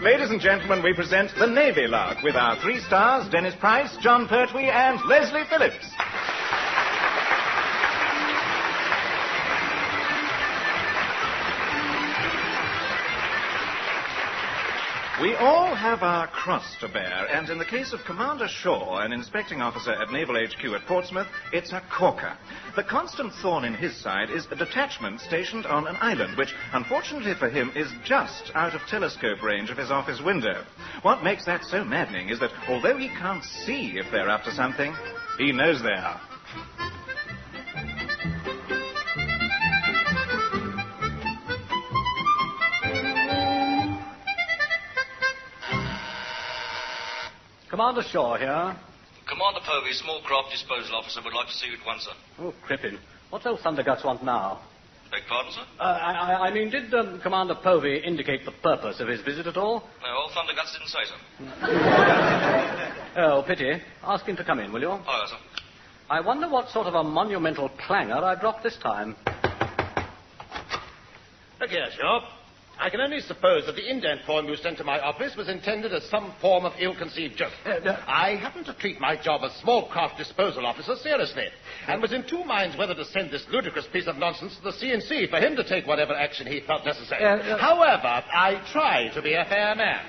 Ladies and gentlemen, we present the Navy Lark with our 3 stars, Dennis Price, John Pertwee, and Leslie Phillips. We all have our cross to bear, and in the case of Commander Shaw, an inspecting officer at Naval HQ at Portsmouth, it's a corker. The constant thorn in his side is a detachment stationed on an island, which, unfortunately for him, is just out of telescope range of his office window. What makes that so maddening is that, although he can't see if they're up to something, he knows they are. Commander Shaw here. Commander Pertwee, small craft disposal officer, would like to see you at once, sir. Oh, crippin'. What those thunderguts want now? Beg pardon, sir? I mean, did Commander Pertwee indicate the purpose of his visit at all? No, all thunderguts didn't say so. Oh, pity. Ask him to come in, will you? Oh, yes, sir. I wonder what sort of a monumental clangor I dropped this time. Look here, Shaw. I can only suppose that the indent form you sent to my office was intended as some form of ill-conceived joke. I happen to treat my job as small craft disposal officer seriously, and was in 2 minds whether to send this ludicrous piece of nonsense to the C&C for him to take whatever action he felt necessary. However, I try to be a fair man.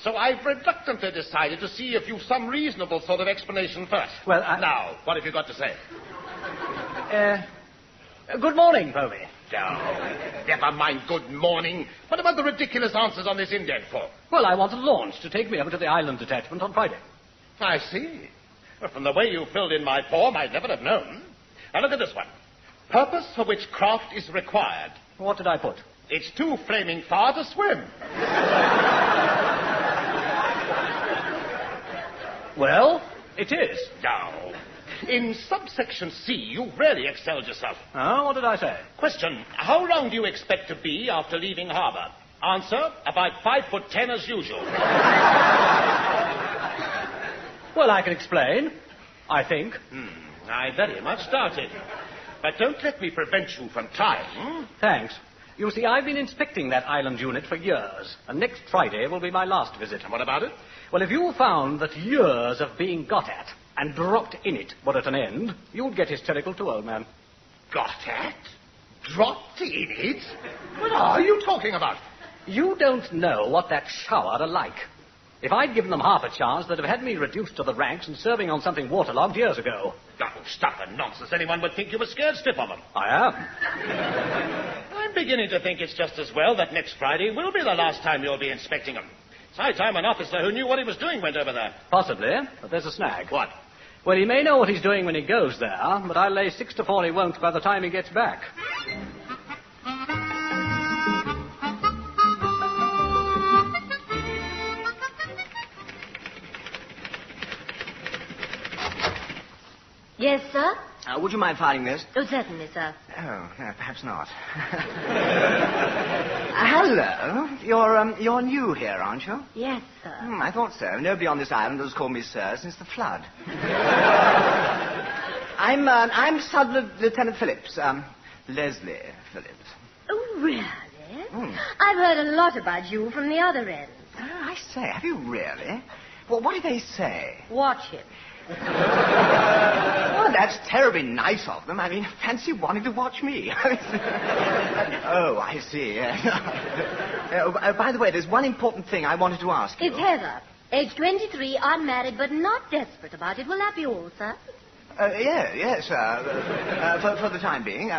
So I've reluctantly decided to see if you've some reasonable sort of explanation first. Well, Now, what have you got to say? Good morning, Pertwee. Oh, never mind good morning. What about the ridiculous answers on this indent form? Well, I want a launch to take me over to the island detachment on Friday. I see. Well, from the way you filled in my form, I'd never have known. Now look at this one. Purpose for which craft is required. What did I put? It's too flaming far to swim. Well, it is. Now, in subsection C, you've really excelled yourself. Oh, what did I say? Question, how long do you expect to be after leaving harbour? Answer, about 5'10" as usual. Well, I can explain, I think. I very much doubt it. But don't let me prevent you from trying. Thanks. You see, I've been inspecting that island unit for years, and next Friday will be my last visit. And what about it? Well, if you found that years of being got at and dropped in it were at an end, you'd get hysterical too, old man. Got at? Dropped in it? What are you talking about? You don't know what that shower are like. If I'd given them half a chance, they'd have had me reduced to the ranks and serving on something waterlogged years ago. Oh, stuff and nonsense. Anyone would think you were scared stiff of them. I am. I'm beginning to think it's just as well that next Friday will be the last time you'll be inspecting them. It's high time an officer who knew what he was doing went over there. Possibly, but there's a snag. What? Well, he may know what he's doing when he goes there, but I'll lay 6 to 4 he won't by the time he gets back. Yes, sir? Would you mind filing this? Oh, certainly, sir. Oh, perhaps not. Hello. You're new here, aren't you? Yes, sir. I thought so. Nobody on this island has called me sir since the flood. I'm Sub Lieutenant Phillips. Leslie Phillips. Oh, really? I've heard a lot about you from the other end. Oh, I say, have you really? Well, what did they say? Watch him. Well, that's terribly nice of them. I mean, fancy wanting to watch me. Oh, I see. By the way, there's one important thing I wanted to ask you. It's Heather. Age 23, unmarried, but not desperate about it. Will that be all, sir? Yes, for the time being.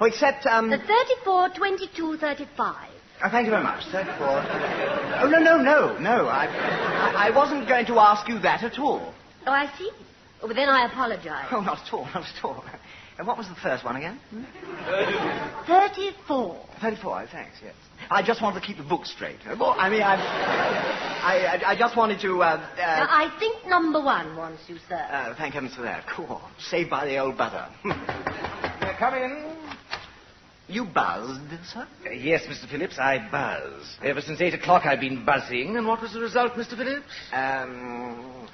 Except, 34, 22, 35. Thank you very much. 34. Oh, no. I wasn't going to ask you that at all. Oh, I see. Oh, but then I apologize. Oh, not at all. And what was the first one again? 34. 34, thanks, yes. I just wanted to keep the book straight. I mean, I just wanted to, Now, I think number 1 wants you, sir. Thank heavens for that. Cool. Saved by the old butter. Come in. You buzzed, sir? Yes, Mr. Phillips, I buzz. Ever since 8 o'clock I've been buzzing. And what was the result, Mr. Phillips?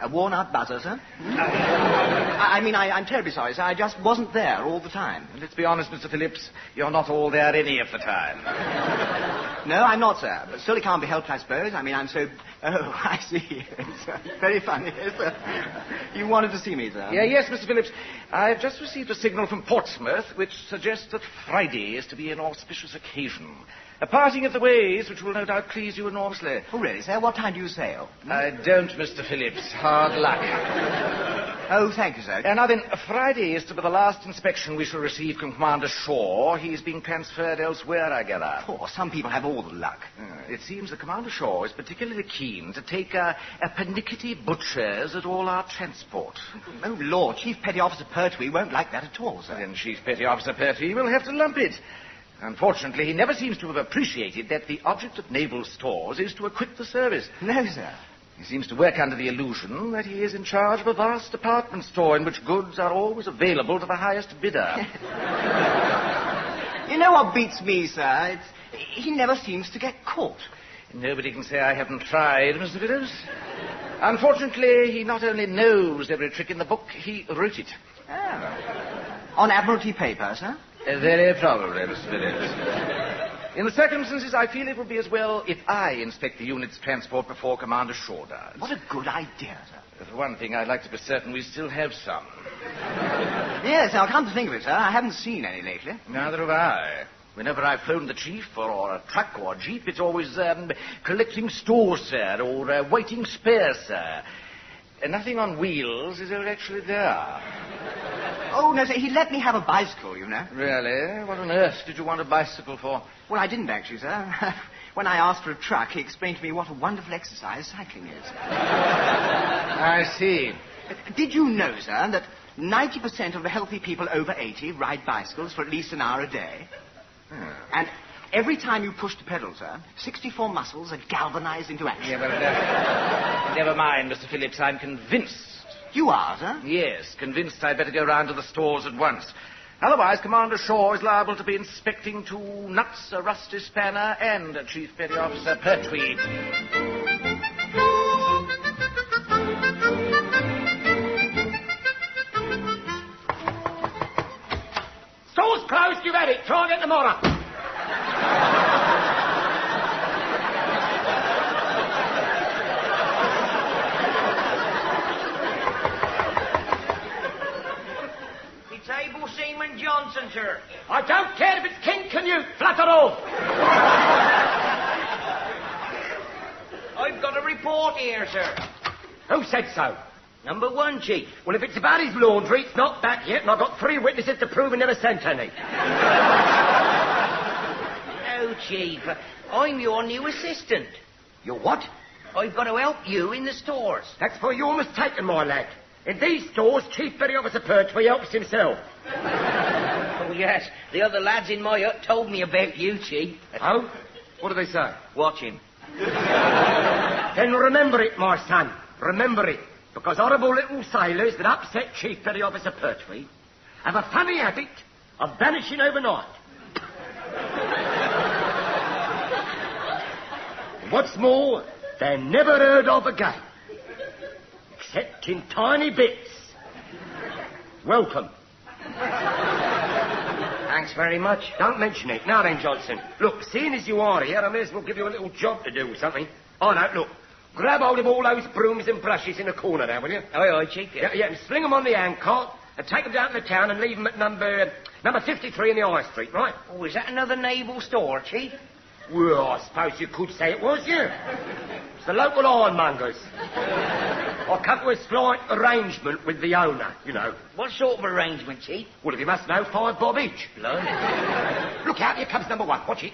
A worn-out buzzer, sir? I'm terribly sorry, sir. I just wasn't there all the time. Let's be honest, Mr. Phillips. You're not all there any of the time. No, I'm not, sir. But still it can't be helped, I suppose. I'm so... Oh, I see. It's very funny, yes, sir. You wanted to see me, sir? Yes, Mr. Phillips. I've just received a signal from Portsmouth which suggests that Friday is to be an auspicious occasion. A parting of the ways which will no doubt please you enormously. Oh, really, sir? What time do you sail? I don't, Mr. Phillips. Hard luck. Oh, thank you, sir. Now then, Friday is to be the last inspection we shall receive from Commander Shaw. He's being transferred elsewhere, I gather. Oh, some people have all the luck. It seems that Commander Shaw is particularly keen to take a pernickety butchers at all our transport. Oh, Lord, Chief Petty Officer Pertwee won't like that at all, sir. Then Chief Petty Officer Pertwee will have to lump it. Unfortunately, he never seems to have appreciated that the object of naval stores is to equip the service. No, sir. He seems to work under the illusion that he is in charge of a vast department store in which goods are always available to the highest bidder. You know what beats me, sir? He never seems to get caught. Nobody can say I haven't tried, Mr. Phillips. Unfortunately, he not only knows every trick in the book, he wrote it. Oh. On Admiralty paper, sir? Very probably, Mr. Phillips. In the circumstances, I feel it would be as well if I inspect the unit's transport before Commander Shaw does. What a good idea, sir. For one thing, I'd like to be certain we still have some. Yes, now, come to think of it, sir, I haven't seen any lately. Neither have I. Whenever I've phoned the chief or a truck or a jeep, it's always collecting stores, sir, or waiting spares, sir. Nothing on wheels is ever actually there. Oh, no, sir, he let me have a bicycle, you know. Really? What on earth did you want a bicycle for? Well, I didn't, actually, sir. When I asked for a truck, he explained to me what a wonderful exercise cycling is. I see. Did you know, sir, that 90% of the healthy people over 80 ride bicycles for at least an hour a day? And every time you push the pedal, sir, 64 muscles are galvanized into action. Yeah, well, never mind, Mr. Phillips. I'm convinced. You are, sir? Yes, convinced I'd better go round to the stores at once. Otherwise, Commander Shaw is liable to be inspecting 2 nuts, a rusty spanner, and a Chief Petty Officer Pertwee. Store's closed, you've had it. Try again tomorrow. It's Able Seaman Johnson, sir. I don't care if it's King Canute. Flat it off. I've got a report here, sir. Who said so? Number 1, Chief. Well, if it's about his laundry, it's not back yet, and I've got 3 witnesses to prove he never sent any. No, Chief. I'm your new assistant. Your what? I've got to help you in the stores. That's for your mistaken, my lad. In these stores, Chief Petty Officer Pertwee helps himself. Oh, yes. The other lads in my hut told me about you, Chief. Oh? What do they say? Watch him. Then remember it, my son. Remember it. Because horrible little sailors that upset Chief Petty Officer Pertwee have a funny habit of vanishing overnight. What's more, they're never heard of again. Except in tiny bits. Welcome. Thanks very much. Don't mention it. Now then, Johnson. Look, seeing as you are here, I may as well give you a little job to do or something. Oh, no, look. Grab hold of all those brooms and brushes in the corner there, will you? Aye, Chief. Yeah, and sling them on the handcart and take them down to the town and leave them at number 53 in the High Street, right? Oh, is that another naval store, Chief? Well, I suppose you could say it was, yeah. It's the local ironmongers. I come to a slight arrangement with the owner, you know. What sort of arrangement, Chief? Well, if you must know, 5 bob each. Look out, here comes number 1. Watch it.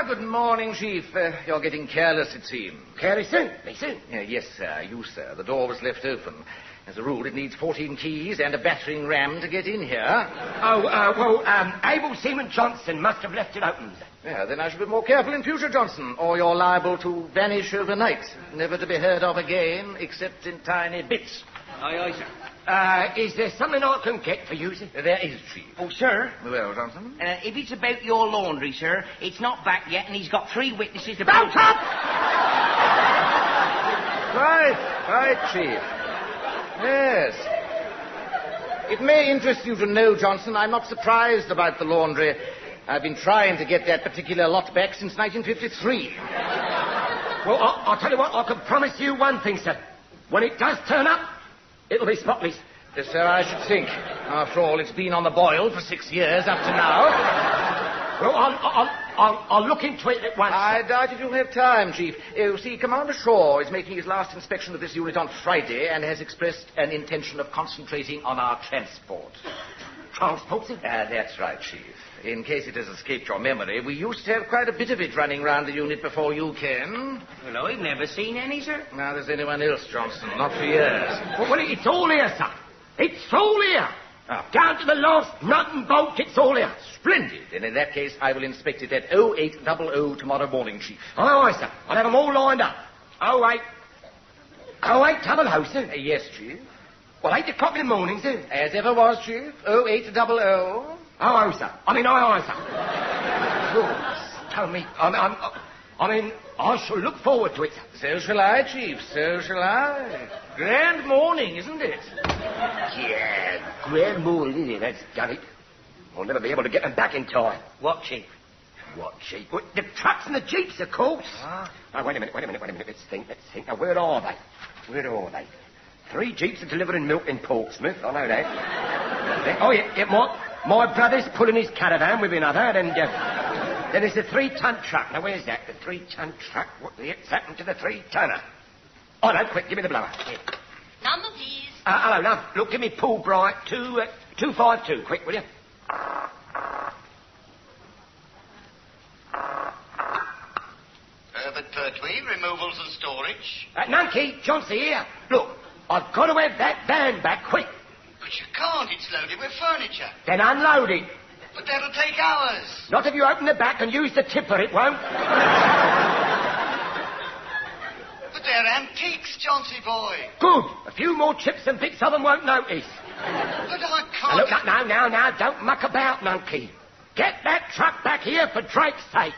Good morning, Chief. You're getting careless, it seems. Careless, soon. Me soon. Yes, sir. You, sir. The door was left open. As a rule, it needs 14 keys and a battering ram to get in here. Able Seaman Johnson must have left it open. Yeah, then I should be more careful in future, Johnson, or you're liable to vanish overnight, never to be heard of again, except in tiny bits. Aye, sir. Is there something I can get for you, sir? There is, Chief. Oh, sir. Well, Johnson? If it's about your laundry, sir, it's not back yet, and he's got 3 witnesses to... Don't up! Right, Chief. Yes. It may interest you to know, Johnson, I'm not surprised about the laundry. I've been trying to get that particular lot back since 1953. Well, I'll tell you what, I can promise you one thing, sir. When it does turn up, it'll be spotless. Yes, sir, I should think. After all, it's been on the boil for 6 years up to now. Well, I'll look into it at once. I doubt if you'll have time, Chief. You see, Commander Shaw is making his last inspection of this unit on Friday and has expressed an intention of concentrating on our transport. Transport, sir? That's right, Chief. In case it has escaped your memory, we used to have quite a bit of it running round the unit before you came. Well, I've never seen any, sir. Now, there's anyone else, Johnson. Not for years. Well, it's all here, sir. It's all here. Down to the last nut and bolt, it's all here. Splendid. And in that case, I will inspect it at 0800 tomorrow morning, Chief. Aye, sir. I'll have them all lined up. 0800, sir. Yes, Chief. Well, 8 o'clock in the morning, sir. As ever was, Chief. 0800. Aye, sir. Aye, sir. Lord, tell me. I shall look forward to it, sir. So shall I, Chief. So shall I. Grand morning, isn't it? Yeah, grand morning, isn't it? That's done it. I'll never be able to get them back in time. What, Chief? What, Chief? Well, the trucks and the jeeps, of course. Oh, wait a minute. Let's think. Now, where are they? 3 jeeps are delivering milk in Portsmouth. I know that. My brother's pulling his caravan with another, and then there's the 3-ton truck. Now, where's that? The 3-ton truck? What the heck's happened to the 3-tonner? Oh, no, quick, give me the blower. Here. Number, please. Hello, love. Look, give me Paul Bright, 252. Quick, will you? Herbert Pertwee, removals and storage. Nunkey, Chauncey here. Look, I've got to have that van back quick. But you can't, it's loaded with furniture. Then unload it. But that'll take hours. Not if you open the back and use the tipper, it won't. But they're antiques, Chauncey boy. Good. A few more chips and bits of them won't notice. But I Now, can't... look, now, don't muck about, Nunkey. Get that truck back here for Drake's sake.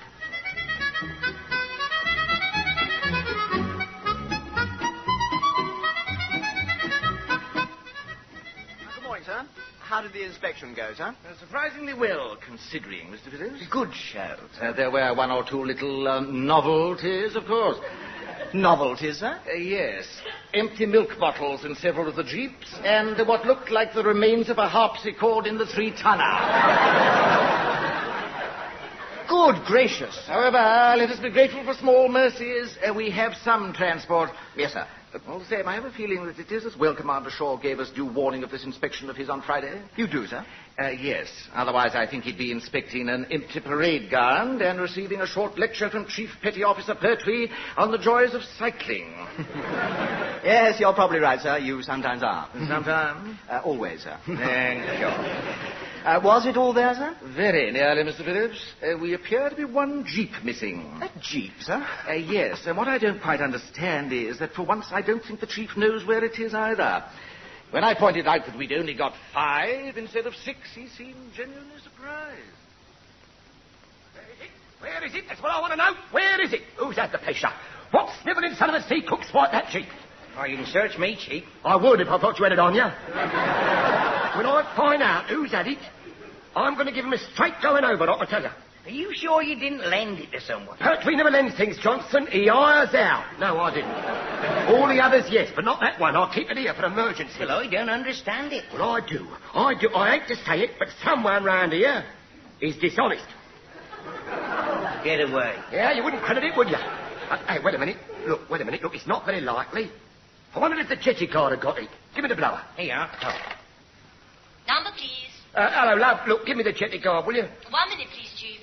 Good morning, sir. How did the inspection go, sir? Surprisingly well, considering, Mr. Phillips. Good shout. There were 1 or 2 little novelties, of course. Novelties, sir? Yes. Empty milk bottles in several of the jeeps, and what looked like the remains of a harpsichord in the 3-tonner. Good gracious. However, let us be grateful for small mercies. We have some transport. Yes, sir. All the same, I have a feeling that it is as well Commander Shaw gave us due warning of this inspection of his on Friday. You do, sir? Yes. Otherwise, I think he'd be inspecting an empty parade ground and receiving a short lecture from Chief Petty Officer Pertwee on the joys of cycling. Yes, you're probably right, sir. You sometimes are. Sometimes? Always, sir. Thank you. Was it all there, sir? Very nearly, Mr. Phillips. We appear to be 1 jeep missing. A jeep, sir? Yes, and what I don't quite understand is that for once I don't think the chief knows where it is either. When I pointed out that we'd only got 5 instead of 6, he seemed genuinely surprised. Where is it? That's what I want to know. Where is it? Who's at the picture? What snivelling son of a sea cook swiped that jeep? Oh, you can search me, Chief. I would if I thought you had it on you. When I find out who's had it, I'm going to give him a straight going over, I tell you. Are you sure you didn't lend it to someone? Pertwee never lends things, Johnson. He hires out. No, I didn't. All the others, yes, but not that one. I'll keep it here for emergency. Well, I don't understand it. Well, I do. I hate to say it, but someone round here is dishonest. Get away. Yeah, you wouldn't credit it, would you? Hey, wait a minute. Look, it's not very likely. I wondered if the jetty guard had got it. Give me the blower. Here you are. Oh. Number, please. Hello, love. Look, give me the jetty guard, will you? 1 minute, please, Chief.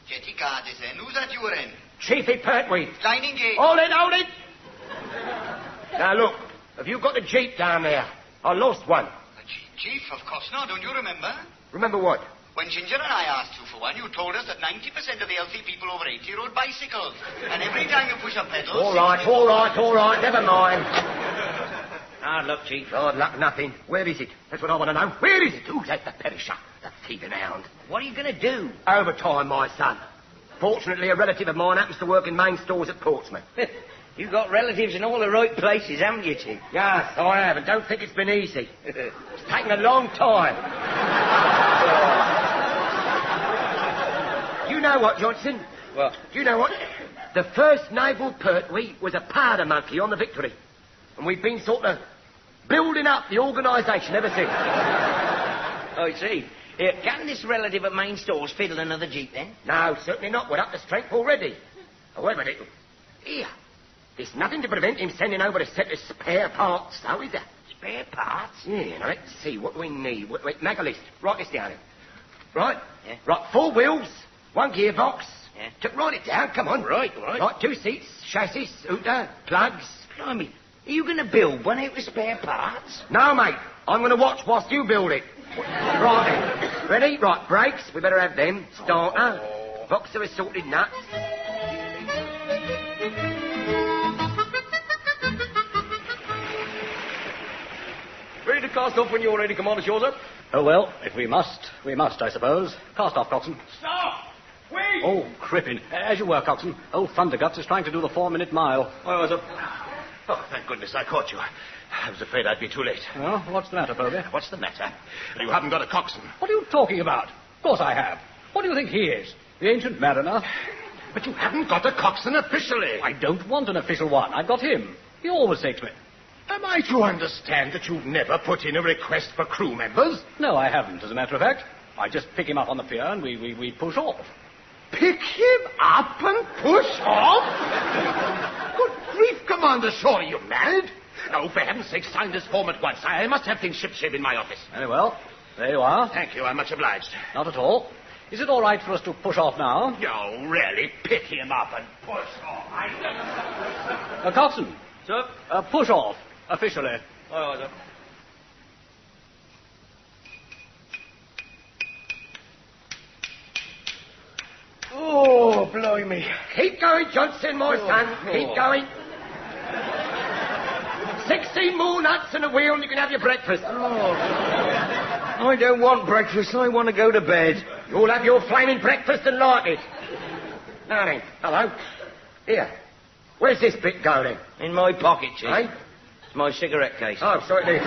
Jetty guard is in. Who's at your end? Chiefy Pertwee. Line engaged. Hold it. Now, look, have you got the jeep down there? I lost one. Chief, of course not. Don't you remember? Remember what? When Ginger and I asked you for one, you told us that 90% of the healthy people over 80 rode bicycles. And every time you push a pedal... All right. Never mind. Hard luck, Chief. Hard luck, nothing. Where is it? That's what I want to know. Where is it? Who's at the perisher? The thieving hound. What are you going to do? Overtime, my son. Fortunately, a relative of mine happens to work in main stores at Portsmouth. You've got relatives in all the right places, haven't you, Chief? Yes, I have, and don't think it's been easy. It's taken a long time. Do you know what, Johnson? What? Do you know what? The first naval Pertwee was a powder monkey on the Victory. And we've been sort of building up the organisation ever since. I see. Can this relative at main stores fiddle another jeep, then? No, certainly not. We're up to strength already. However, here, there's nothing to prevent him sending over a set of spare parts, though, is there? Spare parts? Yeah, now let's see what we need. Wait, make a list. Write this down. Right? Yeah. Right, 4 wheels, 1 gearbox. Yeah. Write it down, come on. Right. Right, 2 seats, chassis, hooter, plugs. Blimey, are you going to build one out with spare parts? No, mate. I'm going to watch whilst you build it. Right then. Ready? Right, brakes. We better have them. Starter. Box of assorted nuts. Ready to cast off when you're ready, Commander Shaw's Oh, well, if we must, I suppose. Cast off, Coxswain. Stop! Wait! Oh, crippin'. As you were, Coxswain. Old Thunderguts is trying to do the 4-minute mile. Oh, thank goodness I caught you. I was afraid I'd be too late. Well, what's the matter, Pertwee? What's the matter? You haven't got a coxswain. What are you talking about? Of course I have. What do you think he is? The ancient mariner? But you haven't got a coxswain officially. I don't want an official one. I've got him. He always takes me. Am I to understand that you've never put in a request for crew members? No, I haven't, as a matter of fact. I just pick him up on the pier and we push off. Pick him up and push off? Good grief, Commander Shaw, are you mad? No, for heaven's sake, sign this form at once. I must have things shipshape in my office. Very well. There you are. Thank you, I'm much obliged. Not at all. Is it all right for us to push off now? No, really, pick him up and push off. Coxswain. Sir? Push off, officially. Oh, sir. Oh, blimey. Keep going, Johnson, my son. Keep going. 16 more nuts and a wheel and you can have your breakfast. I don't want breakfast. I want to go to bed. You'll have your flaming breakfast and like it. Now then, hello. Here. Where's this bit go then? In my pocket, Chief. Eh? It's my cigarette case. Oh, so it is.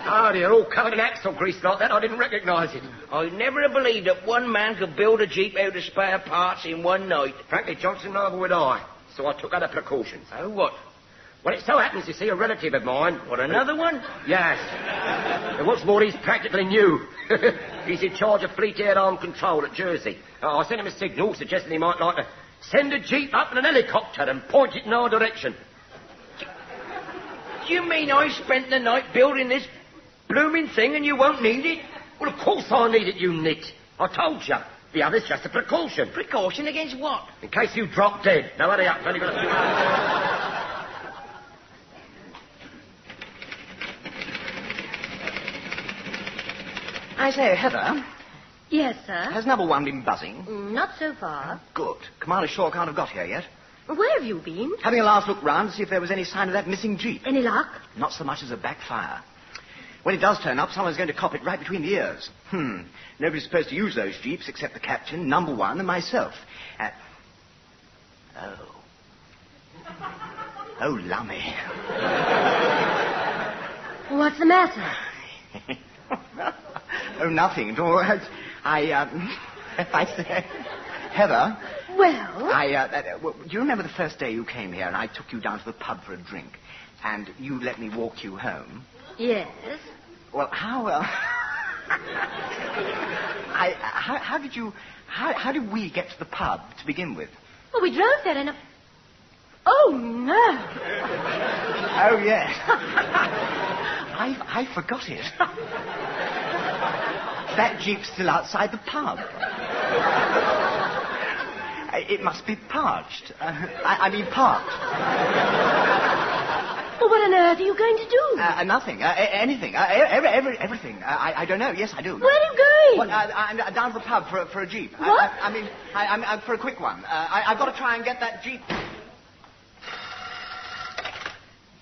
Oh, dear, all covered in axle grease like that. I didn't recognise it. I never have believed that one man could build a jeep out of spare parts in one night. Frankly, Johnson, neither would I. So I took other precautions. Oh, what? Well, it so happens, you see, a relative of mine... What, another one? Yes. And what's more, he's practically new. He's in charge of Fleet Air Arm Control at Jersey. I sent him a signal suggesting he might like to send a jeep up in an helicopter and point it in our direction. Do you mean I spent the night building this blooming thing and you won't need it? Well, of course I need it, you nit. I told you. The other's just a precaution. Precaution against what? In case you drop dead. Now, hurry up. Only got a few hours. I say, Heather, Yes, sir. has number 1 been buzzing? Not so far. Good. Commander Shaw can't have got here yet. Where have you been? Having a last look round to see if there was any sign of that missing jeep. Any luck? Not so much as a backfire. When it does turn up, someone's going to cop it right between the ears. Nobody's supposed to use those jeeps except the captain, number 1, and myself. Oh, lummy. What's the matter? Oh, nothing. I say, Heather. Well? Do you remember the first day you came here and I took you down to the pub for a drink and you let me walk you home? Yes. Well, how did we get to the pub to begin with? Well, we drove there in a... Oh, no. Oh, yes. I forgot it. That jeep's still outside the pub. It must be parched. Parked. Well, what on earth are you going to do? Nothing. Anything. Everything. I don't know. Yes, I do. Where are you going? I'm down to the pub for a jeep. What? I'm for a quick one. I've got to try and get that jeep.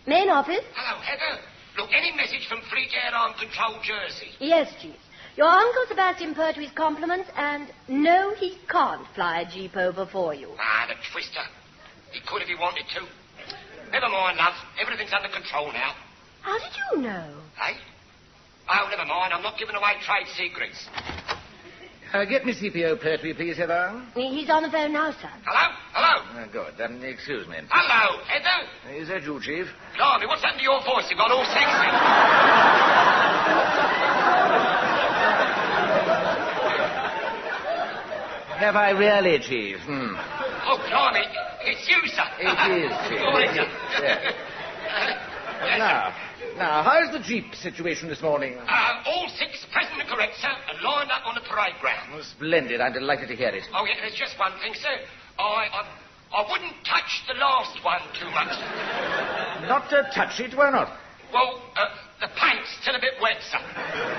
Main office? Hello, Heather. Look, any message from Fleet Air Arm Control, Jersey? Yes, Chief. Your Uncle Sebastian Pertwee's compliments, and no, he can't fly a jeep over for you. Ah, the twister. He could if he wanted to. Never mind, love. Everything's under control now. How did you know? Eh? Oh, never mind. I'm not giving away trade secrets. Get me CPO Pertwee, please, Heather. He's on the phone now, sir. Hello? Hello? Good. Excuse me. Hello, Heather? Is that you, Chief? Blimey, what's happened to your voice? You've got all sexy. Have I really, Chief? Oh, blimey. It's you, sir. It is, Chief. All right, sir. Yeah. Now, how's the Jeep situation this morning? All six present and correct, sir, and lined up on the parade ground. Oh, splendid. I'm delighted to hear it. Oh, yeah, there's just one thing, sir. I wouldn't touch the last one too much. Not to touch it? Why not? Well, the paint's still a bit wet, sir.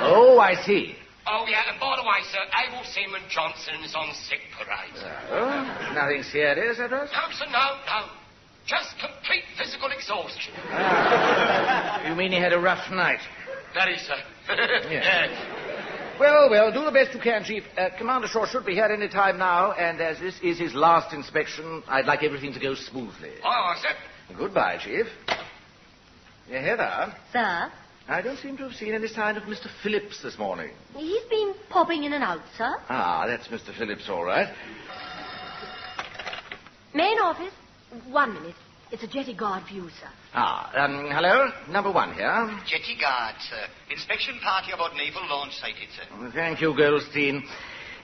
Oh, I see. Oh, yeah, and by the way, sir, Abel Seaman Johnson's on sick parade. Oh, nothing serious, I trust? No, sir, no. Just complete physical exhaustion. You mean he had a rough night? That is, sir. Yes. Well, do the best you can, Chief. Commander Shaw should be here any time now, and as this is his last inspection, I'd like everything to go smoothly. Oh, sir. Goodbye, Chief. Heather? Sir? I don't seem to have seen any sign of Mr. Phillips this morning. He's been popping in and out, sir. Ah, that's Mr. Phillips, all right. Main office. 1 minute. It's a jetty guard for you, sir. Hello? Number 1 here. Jetty guard, sir. Inspection party about naval launch sighted, sir. Thank you, Goldstein.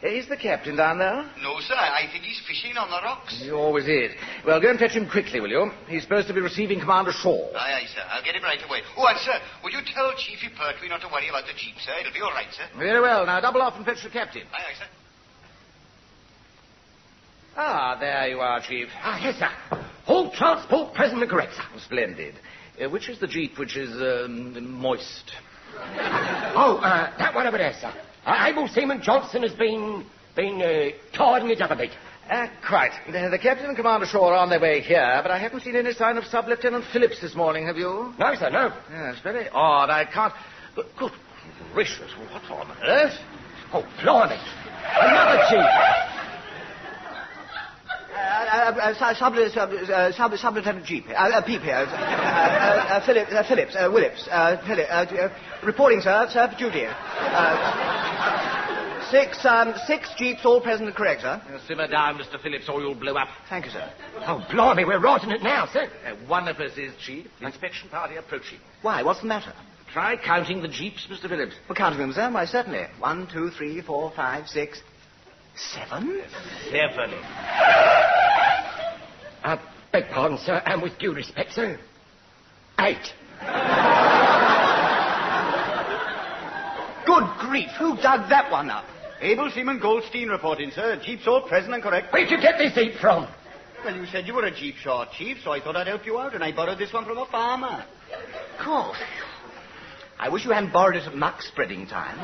Is the captain down there? No, sir. I think he's fishing on the rocks. He always is. Well, go and fetch him quickly, will you? He's supposed to be receiving Commander Shaw. Aye, sir. I'll get him right away. Oh, and, sir, will you tell Chiefy Pertwee not to worry about the Jeep, sir? It'll be all right, sir. Very well. Now, double off and fetch the captain. Aye, sir. Ah, there you are, Chief. Yes, sir. All transport present and correct, sir. Splendid. Which is the Jeep which is, moist? That one over there, sir. Abel Seaman Johnson has been tidying it up a bit. Quite. The captain and Commander Shaw are on their way here, but I haven't seen any sign of Sub-Lieutenant Phillips this morning, have you? No, sir, no. Yes, very odd. I can't... Good gracious, what on earth? Oh, blimey. Another Jeep. Sub-Lieutenant Jeep. Peep here. Phillips. Reporting, sir for duty. Six Jeeps, all present and correct, sir. Simmer down, Mr. Phillips, or you'll blow up. Thank you, sir. Oh, blimey, we're right in it now, sir. One of us is Chief. Inspection party approaching. Why, what's the matter? Try counting the Jeeps, Mr. Phillips. Well, counting them, sir? Why, certainly. 1, 2, 3, 4, 5, 6, 7? 7. Beg pardon, sir, and with due respect, sir. 8. Good grief, who dug that one up? Abel Seaman Goldstein reporting, sir. Jeep's all present and correct. Where'd you get this Jeep from? Well, you said you were a Jeep short, Chief, so I thought I'd help you out, and I borrowed this one from a farmer. Cool. I wish you hadn't borrowed it at muck spreading time.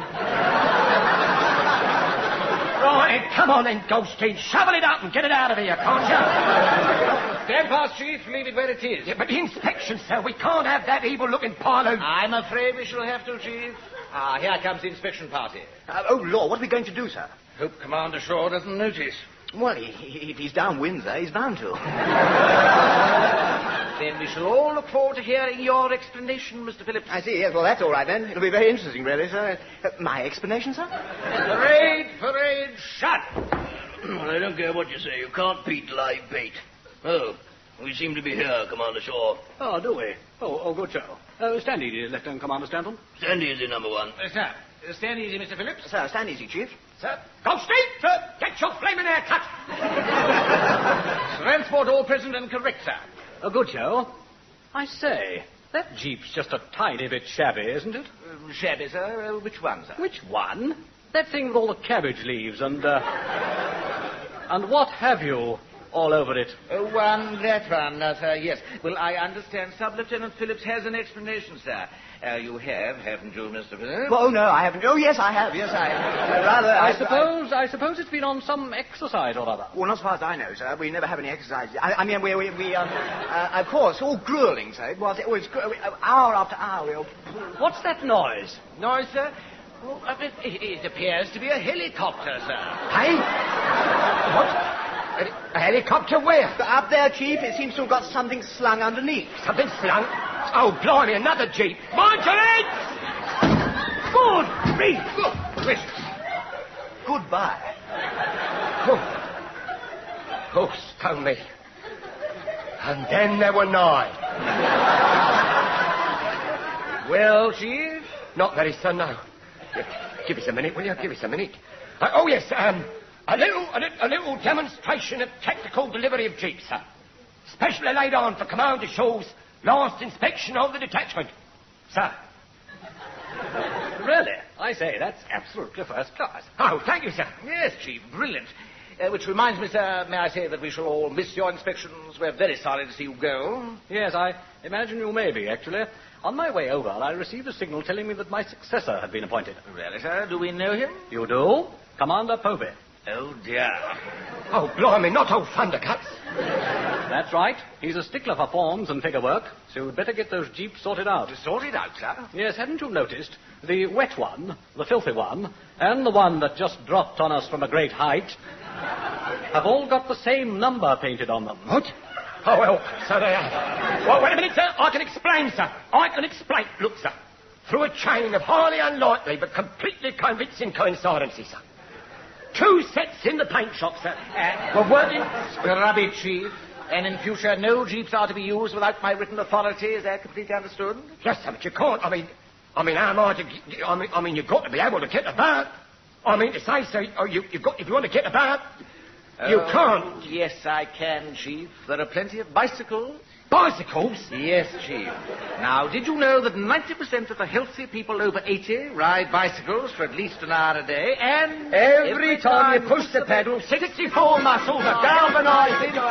Right, come on then, Goldstein. Shovel it up and get it out of here, can't you? Stand fast, Chief. Leave it where it is. Yeah, but the inspection, sir. We can't have that evil-looking pile of... I'm afraid we shall have to, Chief. Here comes the inspection party. Oh, Lord, what are we going to do, sir? Hope Commander Shaw doesn't notice. Well, if he's downwind, sir, he's bound to. Then we shall all look forward to hearing your explanation, Mr. Phillips. I see, yes. Well, that's all right, then. It'll be very interesting, really, sir. My explanation, sir? Parade, shut! Well, I don't care what you say. You can't beat live bait. Oh, we seem to be here, Commander Shaw. Oh, do we? Oh, good show. Stand easy, Lieutenant Commander Stanton. Stand easy, number 1. Sir, stand easy, Mr. Phillips. Sir, stand easy, Chief. Sir, Goldstein! Sir, get your flaming hair cut! Transport all present and correct, sir. A good show. I say, that Jeep's just a tiny bit shabby, isn't it? Shabby, sir? Which one, sir? Which one? That thing with all the cabbage leaves and what have you all over it? That one, sir, yes. Well, I understand Sub-Lieutenant Phillips has an explanation, sir. You have, haven't you, Mr. Phillips? Oh, no, I haven't. Oh, yes, I have. Yes, I have. I suppose it's been on some exercise or other. Well, not as far as I know, sir. We never have any exercise. I mean, of course, all grueling, sir. It was hour after hour. What's that noise? Noise, sir? Well, it appears to be a helicopter, sir. Hey? What? A helicopter where? Up there, Chief. It seems to have got something slung underneath. Something slung? Oh, blimey, another jeep. Mind your heads! Good grief! Good gracious. Goodbye. Oh, stone me. And then there were 9. Well, Chief? Not very, sir, no. Give us a minute, will you? Give us a minute. Oh, yes, a little demonstration of tactical delivery of jeeps, sir. Specially laid on for Commander Shaw's last inspection of the detachment. Sir. Really? I say, that's absolutely first class. Oh, thank you, sir. Yes, Chief, brilliant. Which reminds me, sir, may I say that we shall all miss your inspections? We're very sorry to see you go. Yes, I imagine you may be, actually. On my way over, I received a signal telling me that my successor had been appointed. Really, sir? Do we know him? You do? Commander Pertwee. Oh, dear. Oh, blimey, not old Thundercuts. That's right. He's a stickler for forms and figure work, so you'd better get those jeeps sorted out. Sorted out, sir? Yes, hadn't you noticed? The wet one, the filthy one, and the one that just dropped on us from a great height have all got the same number painted on them. What? Oh, well, so they are. Well, wait a minute, sir. I can explain, sir. I can explain. Look, sir. Through a chain of highly unlikely but completely convincing coincidences, sir. 2 sets in the paint shop, sir. Were working... Rubbish, Chief. And in future, no jeeps are to be used without my written authority. Is that completely understood? Yes, sir, but you can't. I mean, how am I to... I mean, you've got to be able to get about. I mean to say, sir, you've got... If you want to get about, you can't. Yes, I can, Chief. There are plenty of bicycles. Bicycles? Yes, Chief. Now, did you know that 90% of the healthy people over 80 ride bicycles for at least an hour a day, and... Every time you push the pedal, 64 muscles are galvanized into...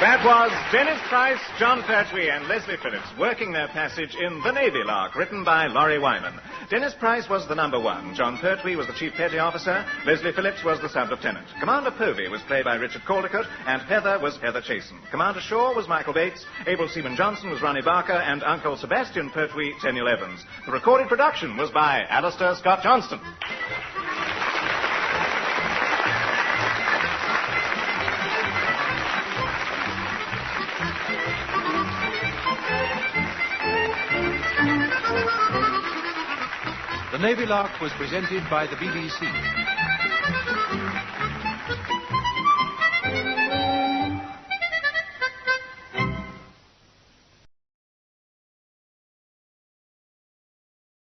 That was Dennis Price, John Pertwee, and Leslie Phillips working their passage in The Navy Lark, written by Laurie Wyman. Dennis Price was the number 1. John Pertwee was the chief petty officer. Leslie Phillips was the sub-lieutenant. Commander Povey was played by Richard Caldecott, and Heather was Heather Chasen. Commander Shaw was Michael Bates. Able Seaman Johnson was Ronnie Barker, and Uncle Sebastian Pertwee, Tenniel Evans. The recorded production was by Alistair Scott Johnston. The Navy Lark was presented by the BBC.